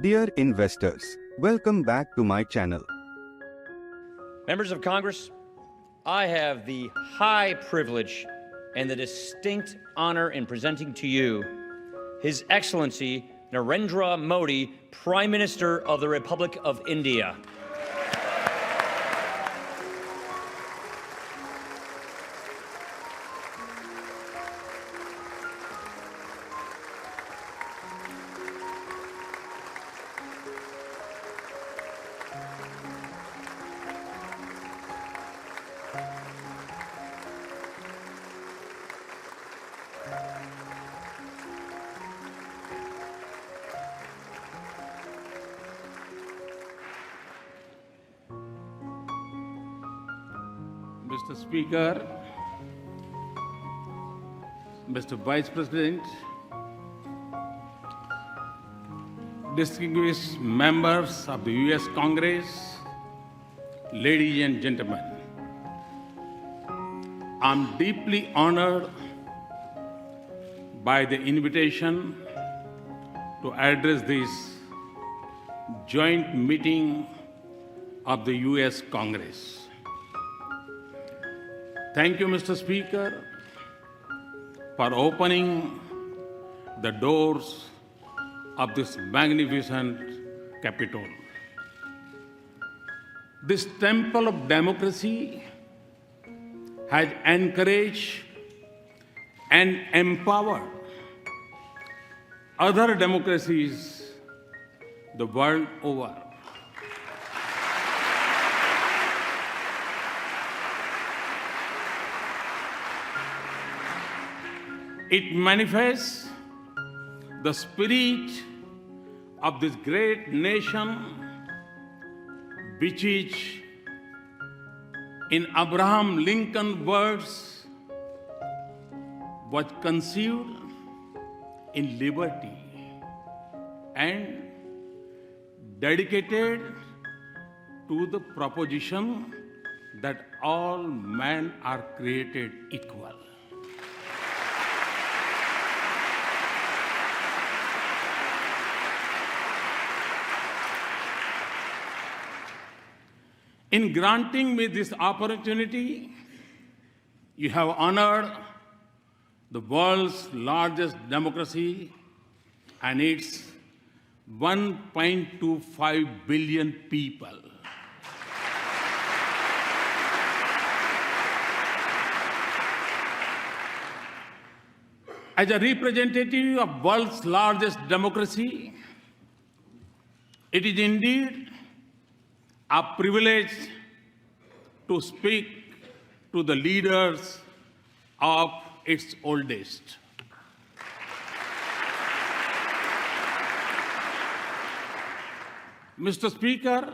Dear investors, welcome back to my channel. Members of Congress, I have the high privilege and the distinct honor in presenting to you His Excellency Narendra Modi, Prime Minister of the Republic of India. Mr. Speaker, Mr. Vice President, distinguished members of the U.S. Congress, ladies and gentlemen, I'm deeply honored by the invitation to address this joint meeting of the U.S. Congress. Thank you, Mr. Speaker, for opening the doors of this magnificent Capitol. This temple of democracy has encouraged and empowered other democracies the world over. It manifests the spirit of this great nation, which is, in Abraham Lincoln's words, was conceived in liberty and dedicated to the proposition that all men are created equal. In granting me this opportunity, you have honored the world's largest democracy and its 1.25 billion people. As a representative of world's largest democracy, it is indeed a privilege to speak to the leaders of its oldest. Mr. Speaker,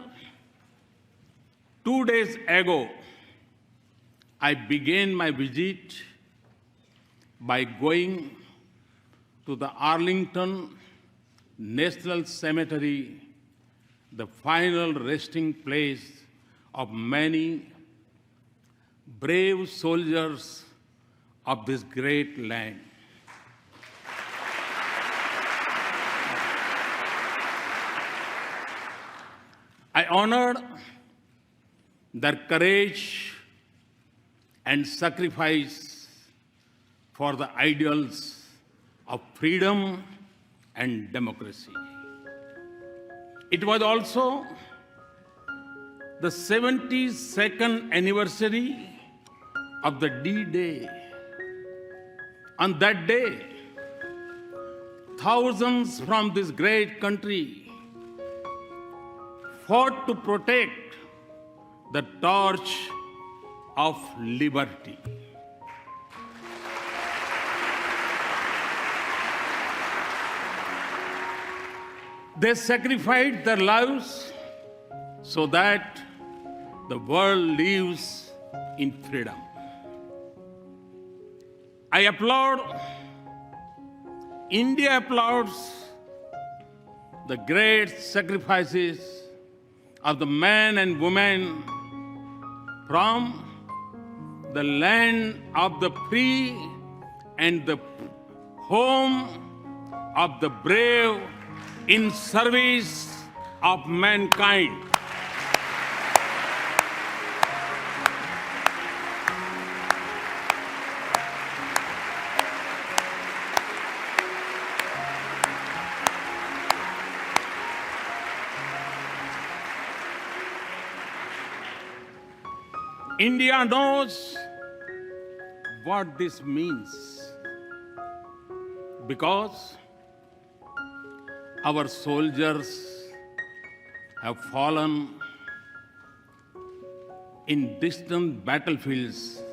2 days ago, I began my visit by going to the Arlington National Cemetery, the final resting place of many brave soldiers of this great land. I honored their courage and sacrifice for the ideals of freedom and democracy. It was also the 72nd anniversary of the D-Day. On that day, thousands from this great country fought to protect the torch of liberty. They sacrificed their lives so that the world lives in freedom. I applaud, India applauds the great sacrifices of the men and women from the land of the free and the home of the brave in service of mankind. India knows what this means because our soldiers have fallen in distant battlefields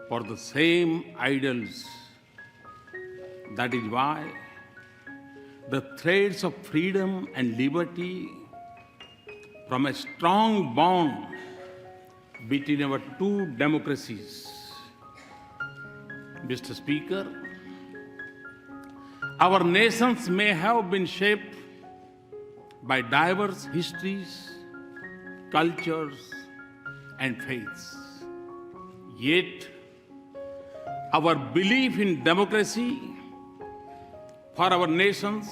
for the same ideals. That is why the threads of freedom and liberty from a strong bond between our two democracies. Mr. Speaker, our nations may have been shaped by diverse histories, cultures, and faiths. Yet, our belief in democracy for our nations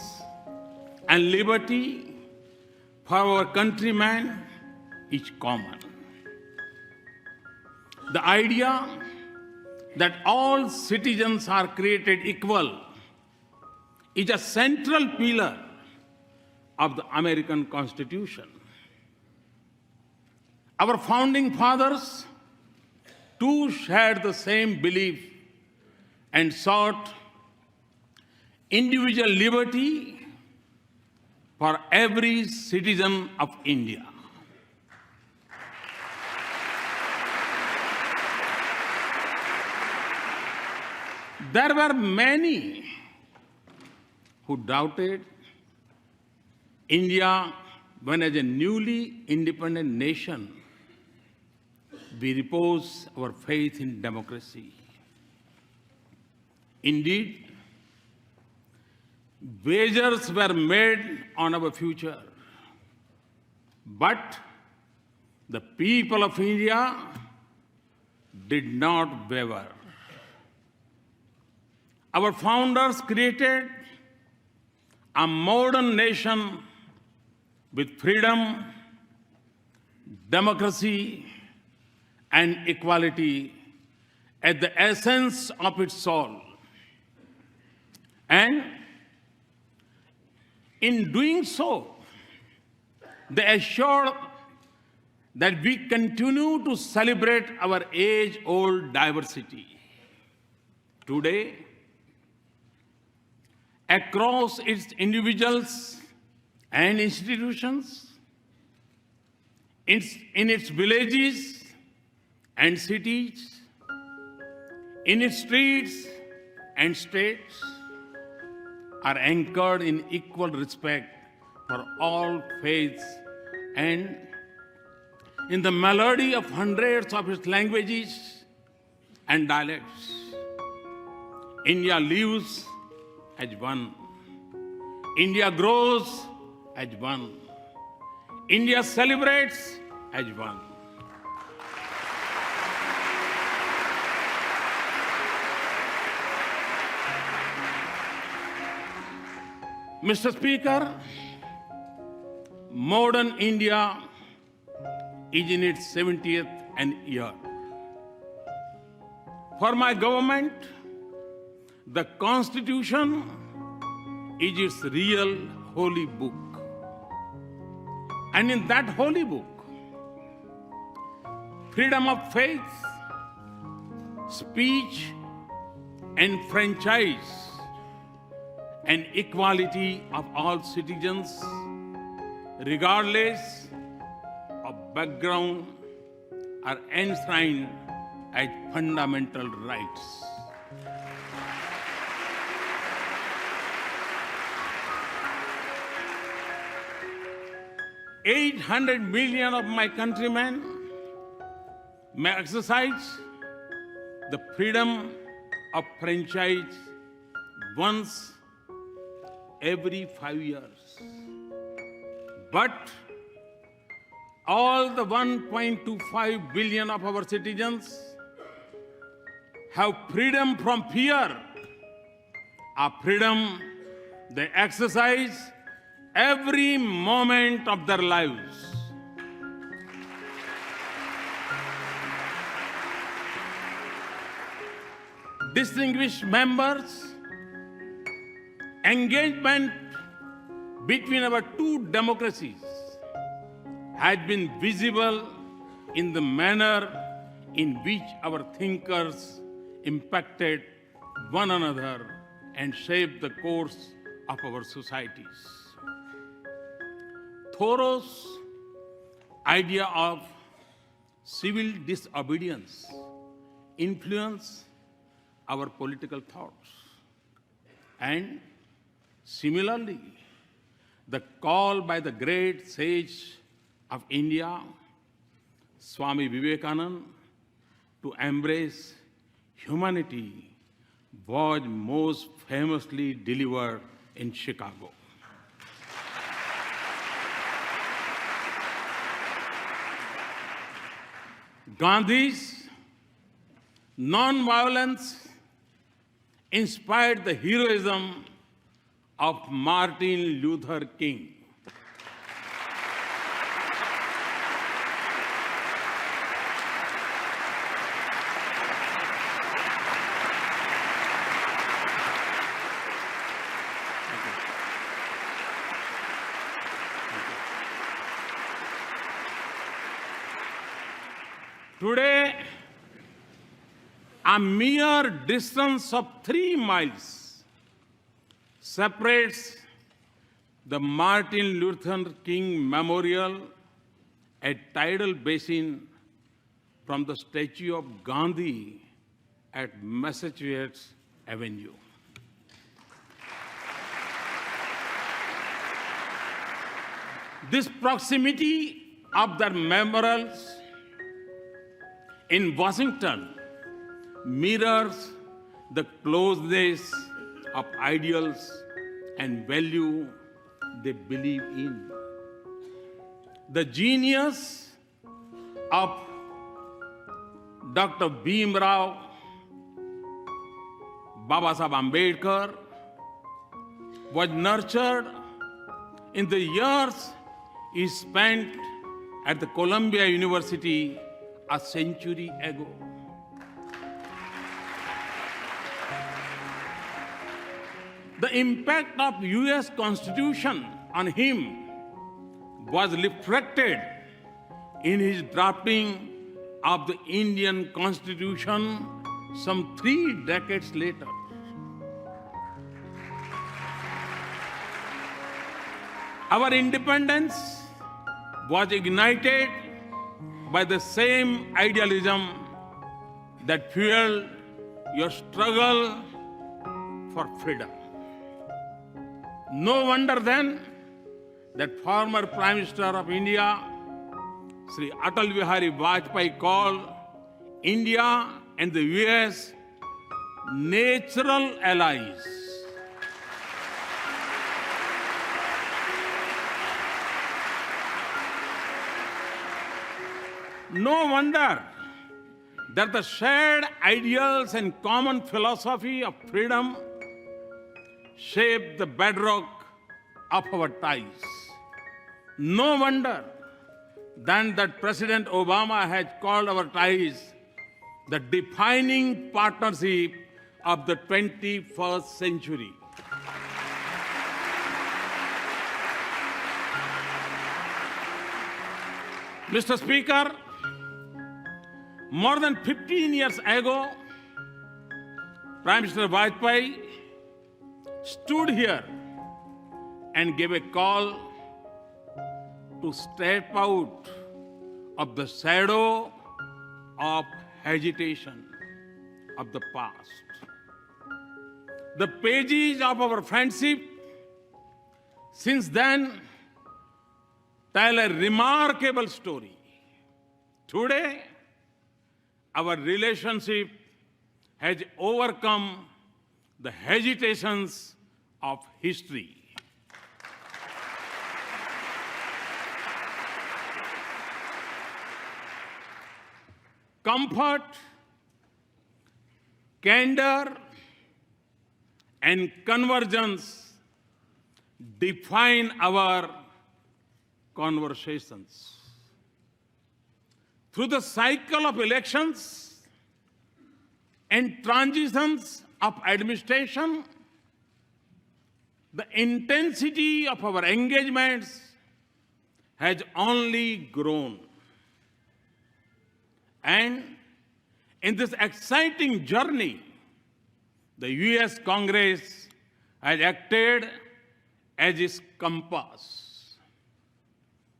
and liberty for our countrymen is common. The idea that all citizens are created equal is a central pillar of the American Constitution. Our founding fathers too shared the same belief and sought individual liberty for every citizen of India. There were many who doubted India when, as a newly independent nation, we repose our faith in democracy. Indeed, wagers were made on our future, but the people of India did not waver. Our founders created a modern nation with freedom, democracy, and equality at the essence of its soul. And in doing so, they assured that we continue to celebrate our age-old diversity. Today, across its individuals and institutions, in its villages and cities, in its streets and states, are anchored in equal respect for all faiths and in the melody of hundreds of its languages and dialects. India lives as one. India grows as one. India celebrates as one. Mr. Speaker, modern India is in its 70th year. For my government, the Constitution is its real holy book. And in that holy book, freedom of faith, speech, and franchise, and equality of all citizens, regardless of background, are enshrined as fundamental rights. $800 million of my countrymen may exercise the freedom of franchise once every 5 years. But all the 1.25 billion of our citizens have freedom from fear, a freedom they exercise every moment of their lives. Distinguished members, engagement between our two democracies has been visible in the manner in which our thinkers impacted one another and shaped the course of our societies. Thoreau's idea of civil disobedience influenced our political thoughts. And similarly, the call by the great sage of India, Swami Vivekananda, to embrace humanity was most famously delivered in Chicago. Gandhi's non-violence inspired the heroism of Martin Luther King. Today, a mere distance of 3 miles separates the Martin Luther King Memorial at Tidal Basin from the statue of Gandhi at Massachusetts Avenue. This proximity of their memorials in Washington mirrors the closeness of ideals and value they believe in. The genius of Dr. Bhimrao Babasaheb Ambedkar was nurtured in the years he spent at the Columbia University a century ago. The impact of US Constitution on him was reflected in his drafting of the Indian Constitution some 3 decades later. Our independence was ignited by the same idealism that fueled your struggle for freedom. No wonder then that former Prime Minister of India, Sri Atal Bihari Vajpayee, called India and the US natural allies. No wonder that the shared ideals and common philosophy of freedom shape the bedrock of our ties. No wonder then that President Obama has called our ties the defining partnership of the 21st century. Mr. Speaker, more than 15 years ago, Prime Minister Vajpayee stood here and gave a call to step out of the shadow of hesitation of the past. The pages of our friendship since then tell a remarkable story. Today, our relationship has overcome the hesitations of history. Comfort, candor, and convergence define our conversations. Through the cycle of elections and transitions of administration, the intensity of our engagements has only grown. And in this exciting journey, the US Congress has acted as its compass.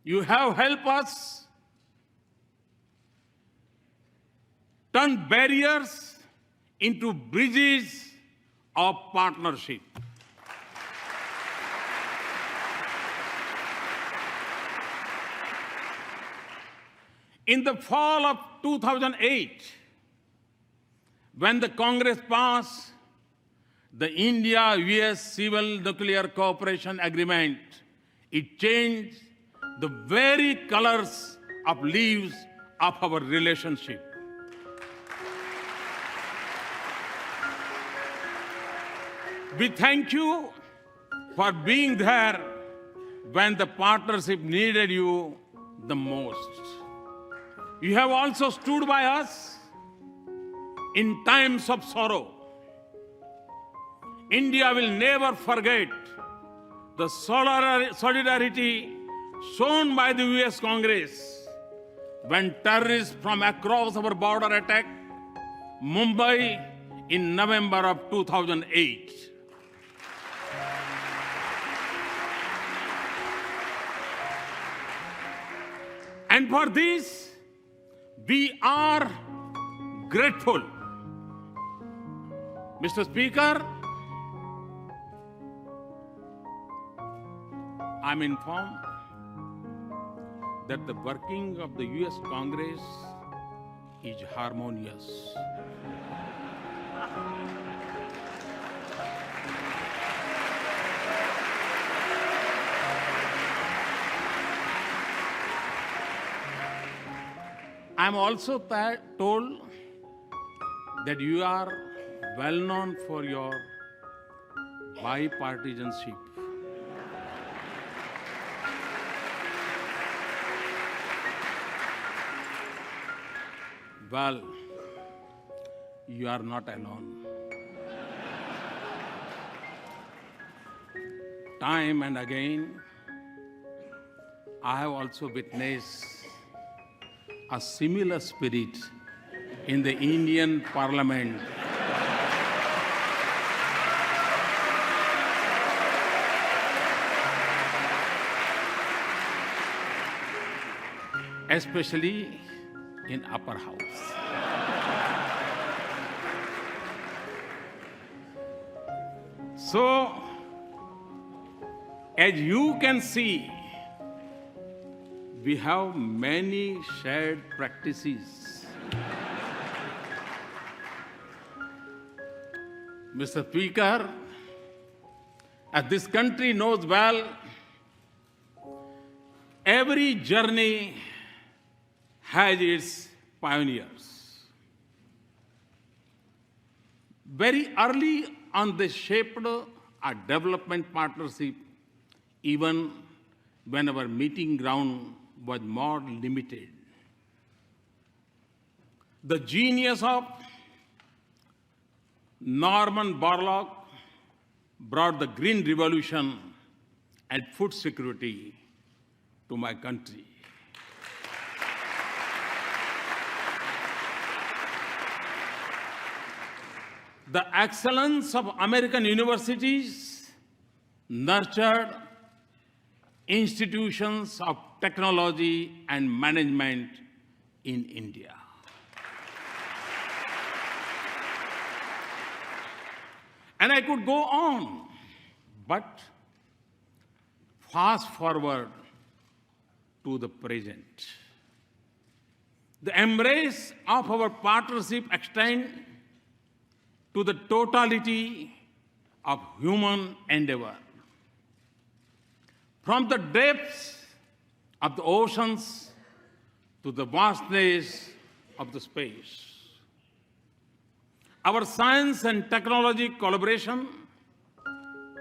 You have helped us turn barriers into bridges of partnership. In the fall of 2008, when the Congress passed the India-US Civil Nuclear Cooperation Agreement, it changed the very colors of leaves of our relationship. We thank you for being there when the partnership needed you the most. You have also stood by us in times of sorrow. India will never forget the solidarity shown by the US Congress when terrorists from across our border attacked Mumbai in November of 2008. And for this, we are grateful. Mr. Speaker, I'm informed that the working of the US Congress is harmonious. I'm also told that you are well known for your bipartisanship. Well, you are not alone. Time and again, I have also witnessed a similar spirit in the Indian Parliament. Especially in upper house. So, as you can see, we have many shared practices. Mr. Speaker, as this country knows well, every journey has its pioneers. Very early on, they shaped our development partnership, even when our meeting ground was more limited. The genius of Norman Borlaug brought the Green Revolution and food security to my country. The excellence of American universities nurtured institutions of technology and management in India. And I could go on, but fast forward to the present. The embrace of our partnership extends to the totality of human endeavor. From the depths of the oceans to the vastness of the space. Our science and technology collaboration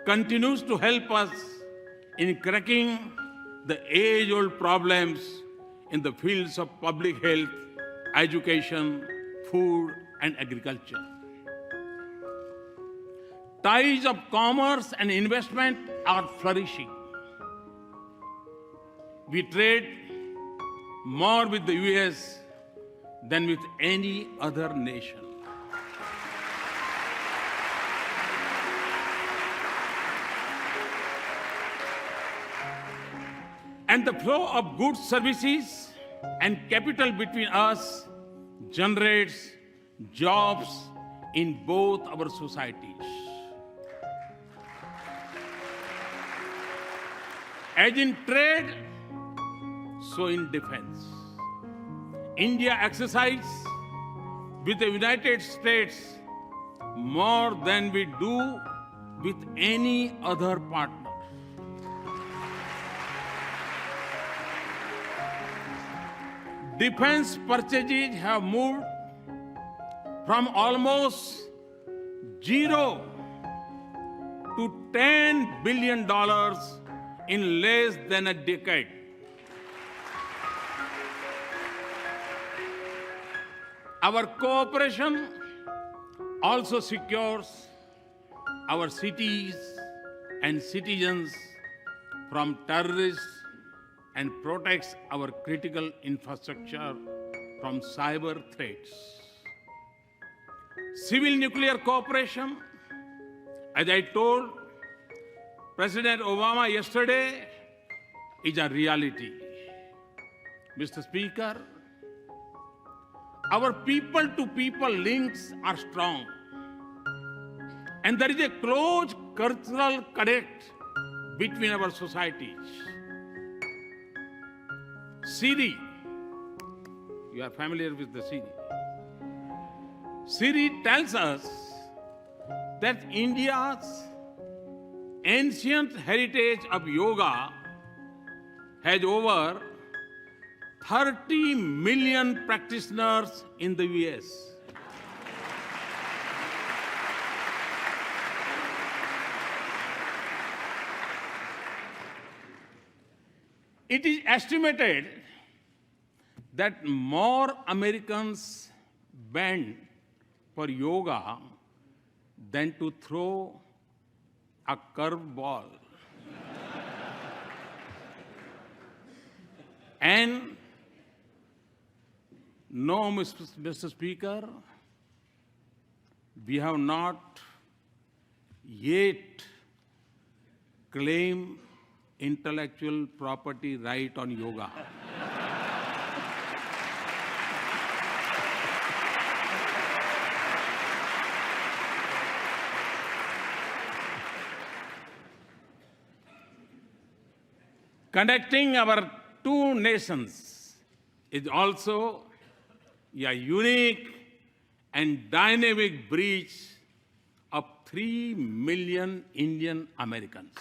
continues to help us in cracking the age-old problems in the fields of public health, education, food, and agriculture. Ties of commerce and investment are flourishing. We trade more with the US than with any other nation. And the flow of goods, services, and capital between us generates jobs in both our societies. As in trade, so in defense. India exercises with the United States more than we do with any other partner. Defense purchases have moved from almost zero to $10 billion in less than a decade. Our cooperation also secures our cities and citizens from terrorists and protects our critical infrastructure from cyber threats. Civil nuclear cooperation, as I told President Obama yesterday, is a reality. Mr. Speaker, our people-to-people links are strong, and there is a close cultural connect between our societies. Siri, you are familiar with the Siri. Siri tells us that India's ancient heritage of yoga has over 30 million practitioners in the US. It is estimated that more Americans bend for yoga than to throw a curveball. And no, Mr. Speaker, we have not yet claimed intellectual property right on yoga. Connecting our two nations is also a unique and dynamic bridge of 3 million Indian Americans.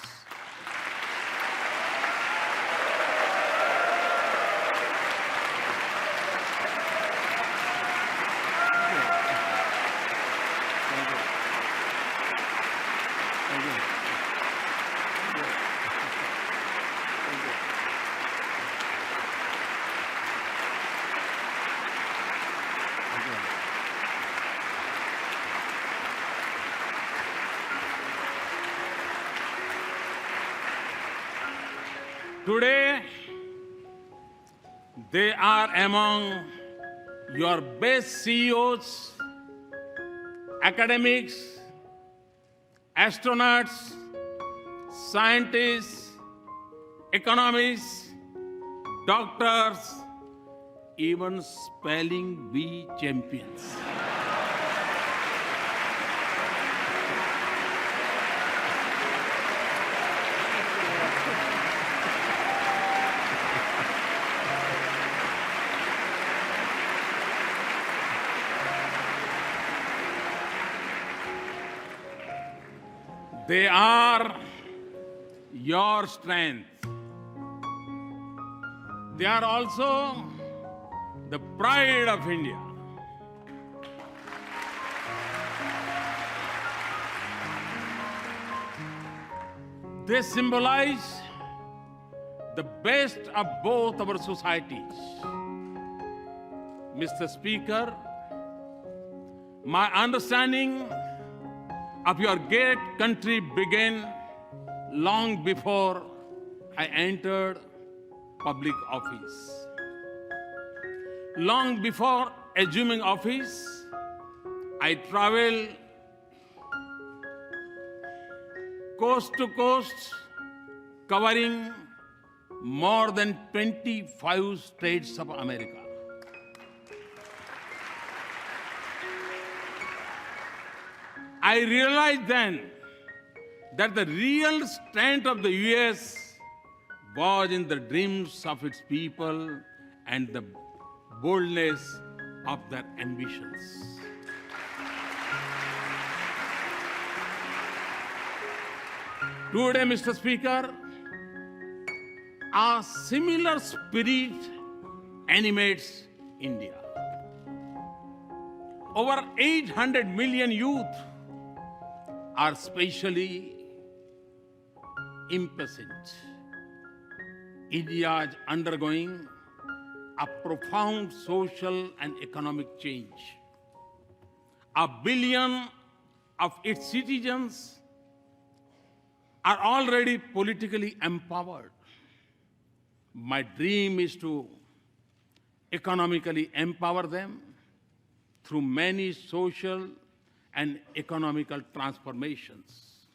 Today, they are among your best CEOs, academics, astronauts, scientists, economists, doctors, even spelling bee champions. They are your strength. They are also the pride of India. They symbolize the best of both our societies. Mr. Speaker, my understanding of your great country began long before I entered public office. Long before assuming office, I traveled coast to coast, covering more than 25 states of America. I realized then that the real strength of the US was in the dreams of its people and the boldness of their ambitions. Today, Mr. Speaker, a similar spirit animates India. Over 800 million youth are spatially impatient. India is undergoing a profound social and economic change. 1 billion of its citizens are already politically empowered. My dream is to economically empower them through many social and economical transformations,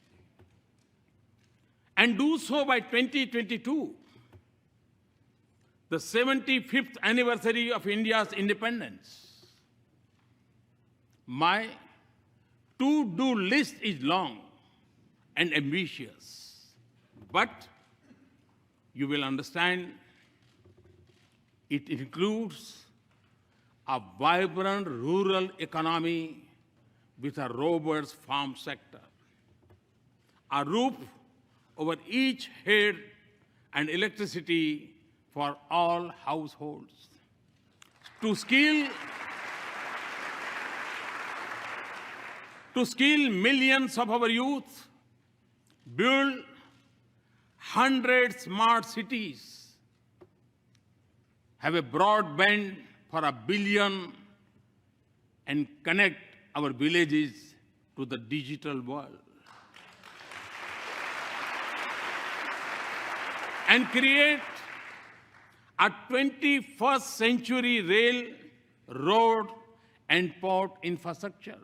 and do so by 2022, the 75th anniversary of India's independence. My to-do list is long and ambitious, but you will understand it includes a vibrant rural economy with a robust farm sector, a roof over each head, and electricity for all households. To skill millions of our youth, build 100 smart cities, have a broadband for 1 billion, and connect our villages to the digital world. And create a 21st century rail, road, and port infrastructure.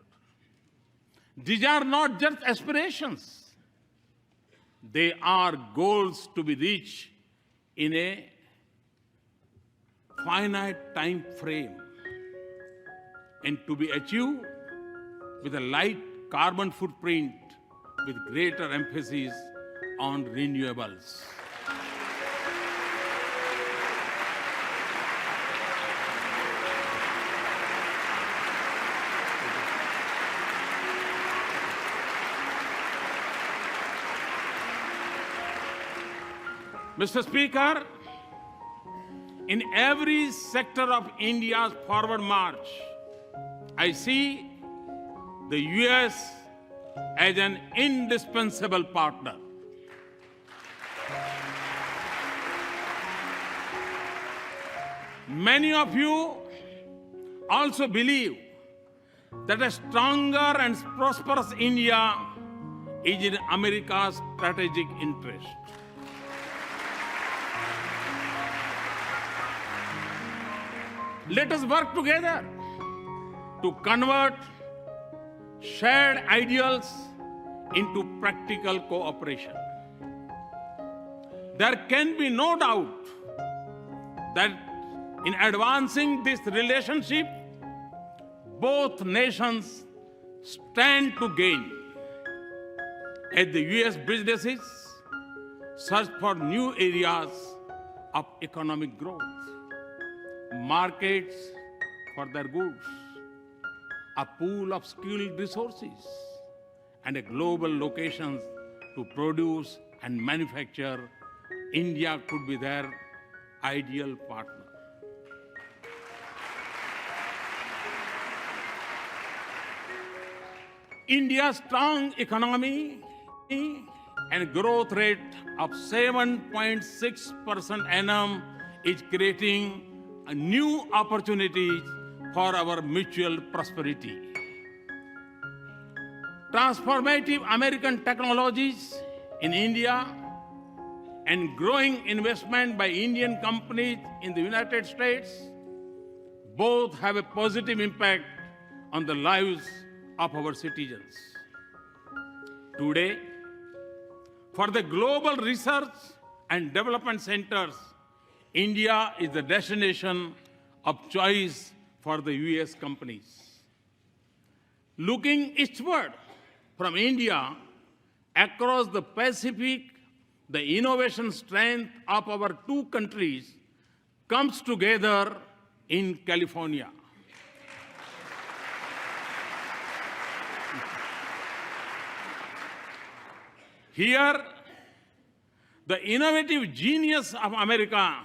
These are not just aspirations. They are goals to be reached in a finite time frame and to be achieved with a light carbon footprint with greater emphasis on renewables. Mr. Speaker, in every sector of India's forward march, I see the US as an indispensable partner. Many of you also believe that a stronger and prosperous India is in America's strategic interest. Let us work together to convert shared ideals into practical cooperation. There can be no doubt that in advancing this relationship, both nations stand to gain as the US businesses search for new areas of economic growth, markets for their goods, a pool of skilled resources, and a global locations to produce and manufacture. India could be their ideal partner. India's strong economy and growth rate of 7.6% annum is creating new opportunities for our mutual prosperity. Transformative American technologies in India and growing investment by Indian companies in the United States both have a positive impact on the lives of our citizens. Today, for the global research and development centers, India is the destination of choice for the US companies. Looking eastward from India across the Pacific, the innovation strength of our two countries comes together in California. Here, the innovative genius of America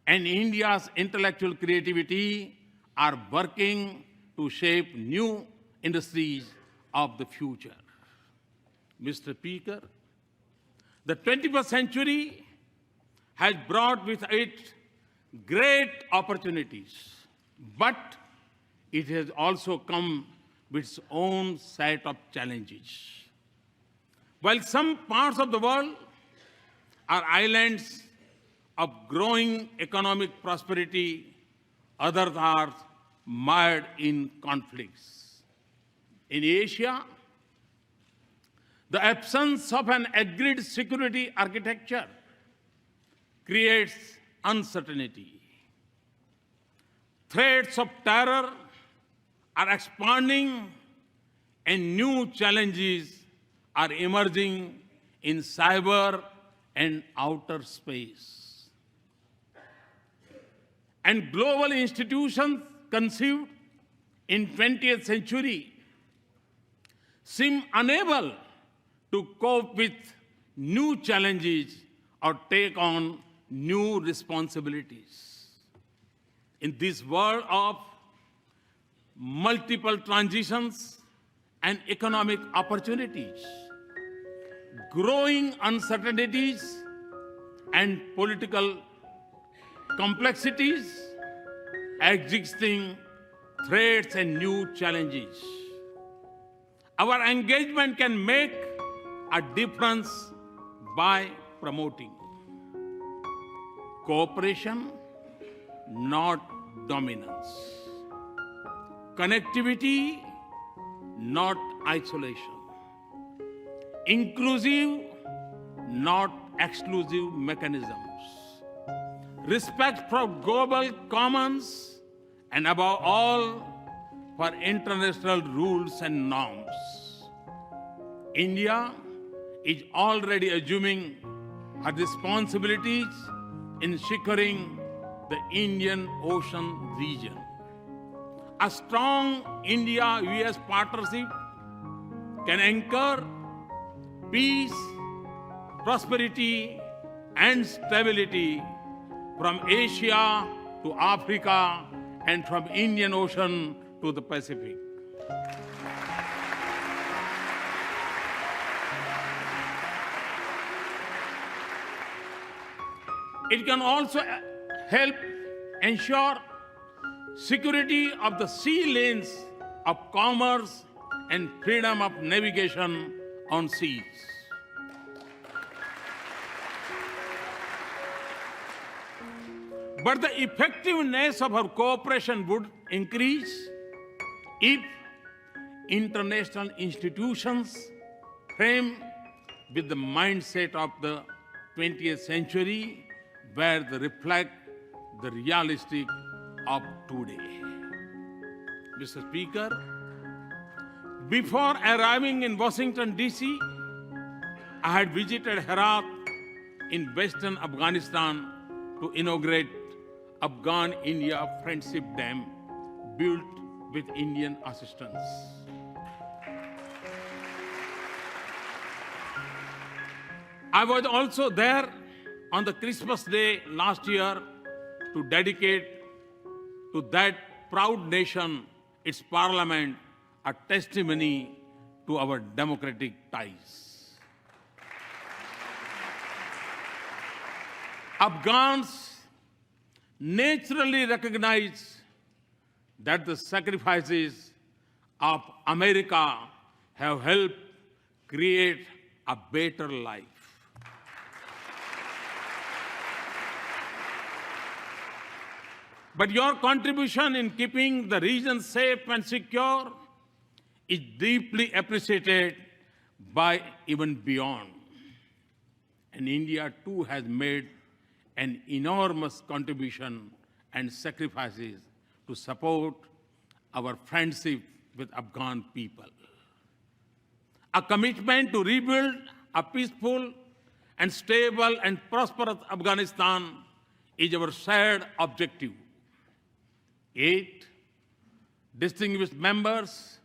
and India's intellectual creativity are working to shape new industries of the future. Mr. Speaker, the 21st century has brought with it great opportunities, but it has also come with its own set of challenges. While some parts of the world are islands of growing economic prosperity, others are mired in conflicts. In Asia, the absence of an agreed security architecture creates uncertainty. Threats of terror are expanding and new challenges are emerging in cyber and outer space. And global institutions conceived in 20th century seem unable to cope with new challenges or take on new responsibilities. In this world of multiple transitions and economic opportunities, growing uncertainties and political complexities, existing threats and new challenges, our engagement can make a difference by promoting cooperation, not dominance, connectivity, not isolation, inclusive, not exclusive mechanisms, respect for global commons, and above all, for international rules and norms. India is already assuming her responsibilities in securing the Indian Ocean region. A strong India-US partnership can anchor peace, prosperity, and stability from Asia to Africa and from Indian Ocean to the Pacific. It can also help ensure security of the sea lanes of commerce and freedom of navigation on seas. But the effectiveness of our cooperation would increase if international institutions frame with the mindset of the 20th century, where they reflect the realistic of today. Mr. Speaker, before arriving in Washington, D.C., I had visited Herat in western Afghanistan to inaugurate Afghan-India Friendship Dam built with Indian assistance. I was also there on the Christmas Day last year to dedicate to that proud nation, its parliament, a testimony to our democratic ties. Afghans naturally recognize that the sacrifices of America have helped create a better life. But your contribution in keeping the region safe and secure is deeply appreciated by even beyond. And India too has made an enormous contribution and sacrifices to support our friendship with Afghan people. A commitment to rebuild a peaceful and stable and prosperous Afghanistan is our shared objective. 8 distinguished members,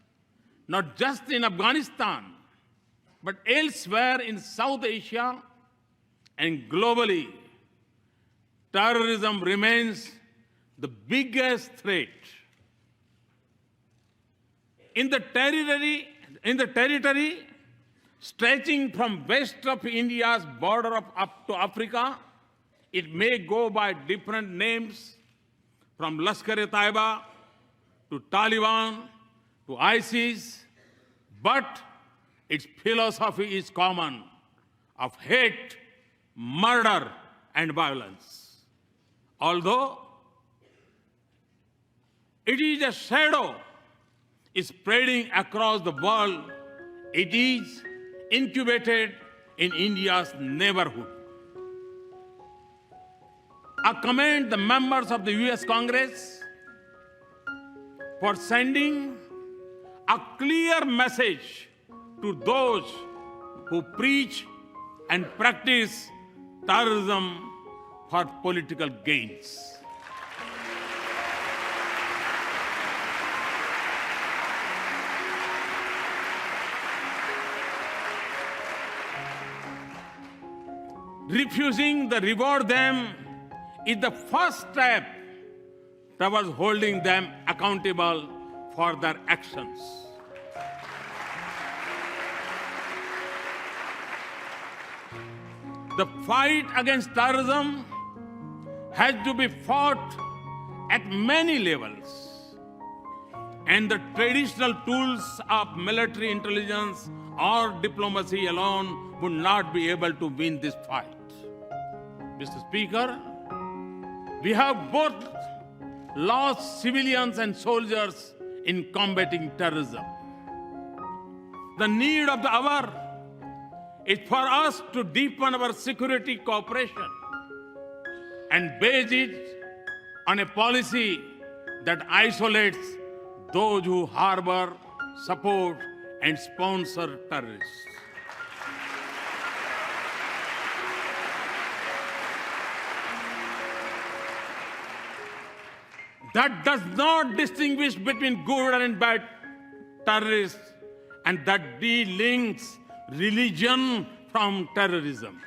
not just in Afghanistan, but elsewhere in South Asia and globally, terrorism remains the biggest threat. In the territory stretching from west of India's border up to Africa, it may go by different names, from Lashkar-e-Taiba to Taliban to ISIS, but its philosophy is common, of hate, murder, and violence. Although it is a shadow spreading across the world, it is incubated in India's neighborhood. I commend the members of the US Congress for sending a clear message to those who preach and practice terrorism for political gains. Refusing to reward them is the first step towards holding them accountable for their actions. The fight against terrorism has to be fought at many levels, and the traditional tools of military intelligence or diplomacy alone would not be able to win this fight. Mr. Speaker, we have both lost civilians and soldiers in combating terrorism. The need of the hour is for us to deepen our security cooperation and base it on a policy that isolates those who harbor, support, and sponsor terrorists. That does not distinguish between good and bad terrorists, and that delinks religion from terrorism.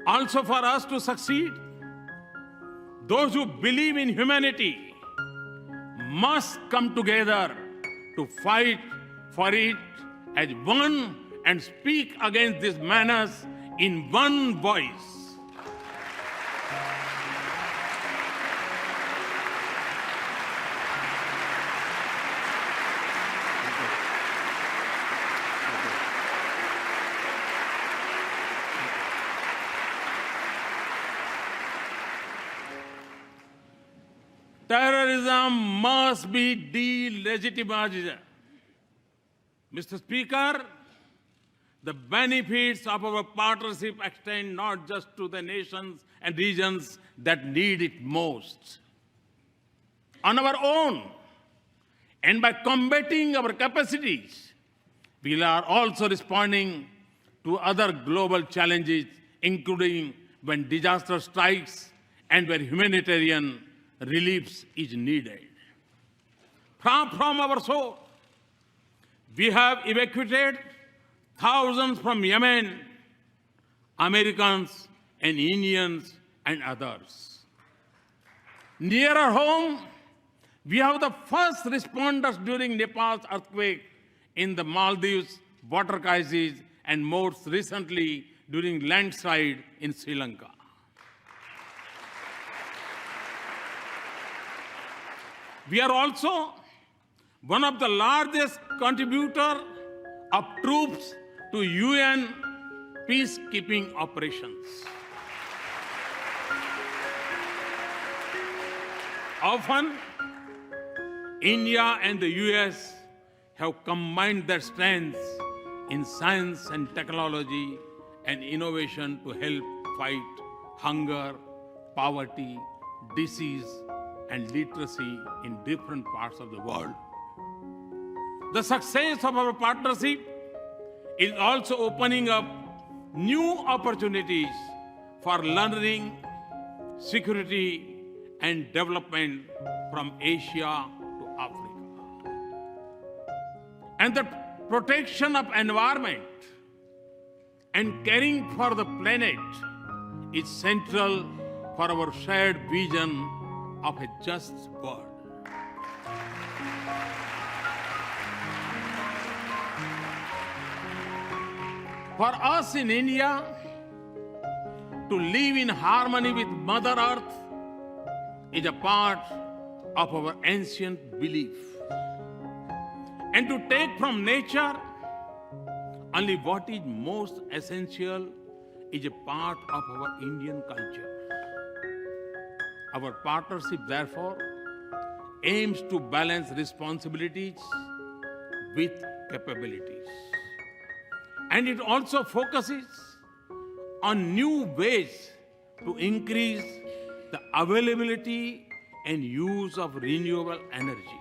Also, for us to succeed, those who believe in humanity must come together to fight for it as one and speak against this menace in one voice. Terrorism must be delegitimized. Mr. Speaker, the benefits of our partnership extend not just to the nations and regions that need it most. On our own, and by combating our capacities, we are also responding to other global challenges, including when disaster strikes and where humanitarian relief is needed. From our shore, we have evacuated thousands from Yemen, Americans and Indians and others. Nearer home, we have the first responders during Nepal's earthquake in the Maldives water crisis, and most recently during landslide in Sri Lanka. We are also one of the largest contributors of troops to UN peacekeeping operations. Often, India and the US have combined their strengths in science and technology and innovation to help fight hunger, poverty, disease, and literacy in different parts of the world. The success of our partnership is also opening up new opportunities for learning, security, and development from Asia to Africa. And the protection of environment and caring for the planet is central for our shared vision of a just world. For us in India, to live in harmony with Mother Earth is a part of our ancient belief. And to take from nature only what is most essential is a part of our Indian culture. Our partnership, therefore, aims to balance responsibilities with capabilities. And it also focuses on new ways to increase the availability and use of renewable energy.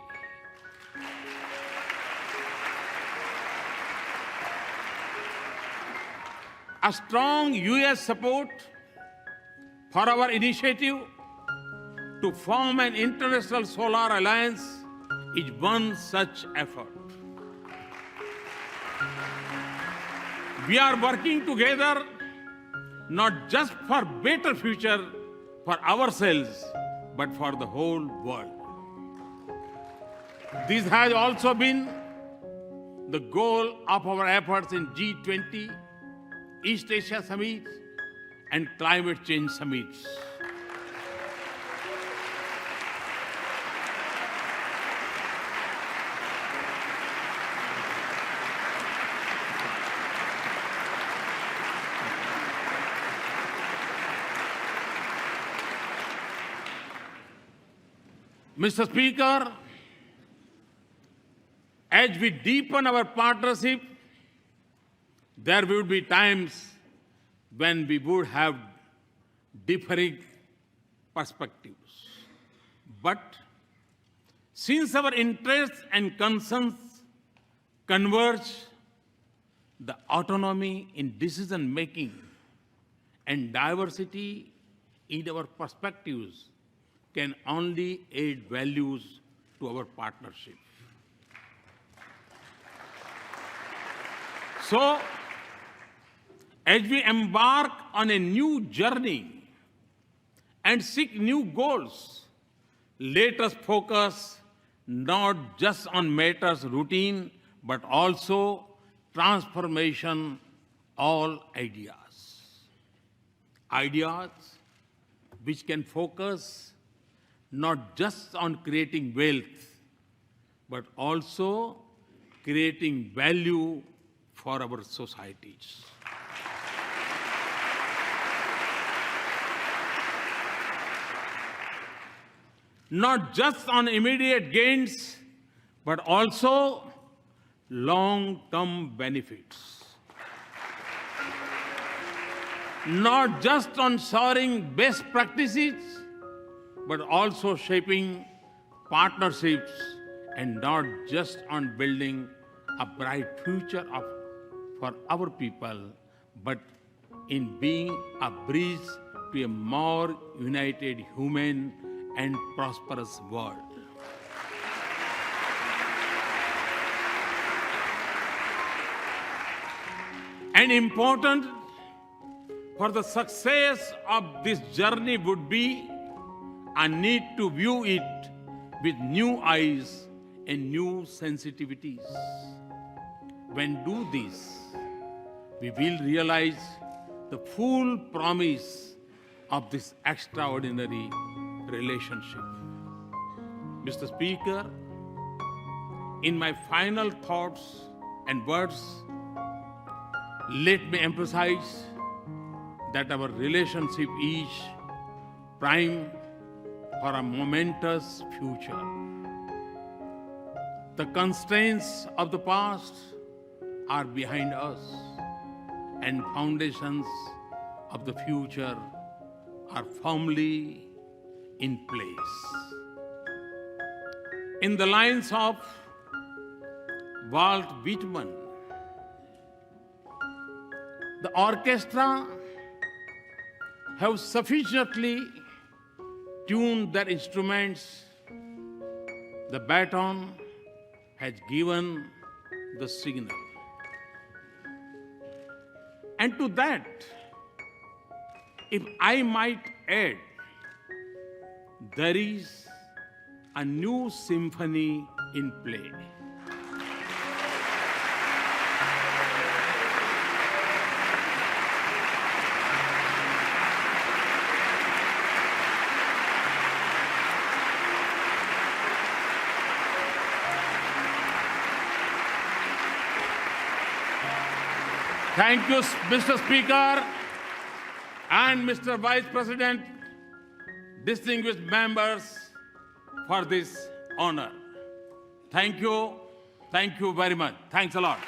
A strong US support for our initiative to form an international solar alliance is one such effort. We are working together not just for better future for ourselves, but for the whole world. This has also been the goal of our efforts in G20, East Asia summits, and climate change summits. Mr. Speaker, as we deepen our partnership, there will be times when we would have differing perspectives. But since our interests and concerns converge, the autonomy in decision-making and diversity in our perspectives can only add values to our partnership. So, as we embark on a new journey and seek new goals, let us focus not just on matters routine, but also transformation, all ideas. Ideas which can focus not just on creating wealth, but also creating value for our societies. Not just on immediate gains, but also long-term benefits. Not just on sharing best practices, but also shaping partnerships, and not just on building a bright future for our people, but in being a bridge to a more united human and prosperous world. And important for the success of this journey would be a need to view it with new eyes and new sensitivities. when do this, we will realize the full promise of this extraordinary relationship. Mr. Speaker, in my final thoughts and words, let me emphasize that our relationship is prime for a momentous future. The constraints of the past are behind us, and foundations of the future are firmly in place. In the lines of Walt Whitman, the orchestra have sufficiently tuned their instruments. The baton has given the signal. And to that, if I might add, there is a new symphony in play. Thank you, Mr. Speaker and Mr. Vice President, distinguished members, for this honor. Thank you very much. Thanks a lot.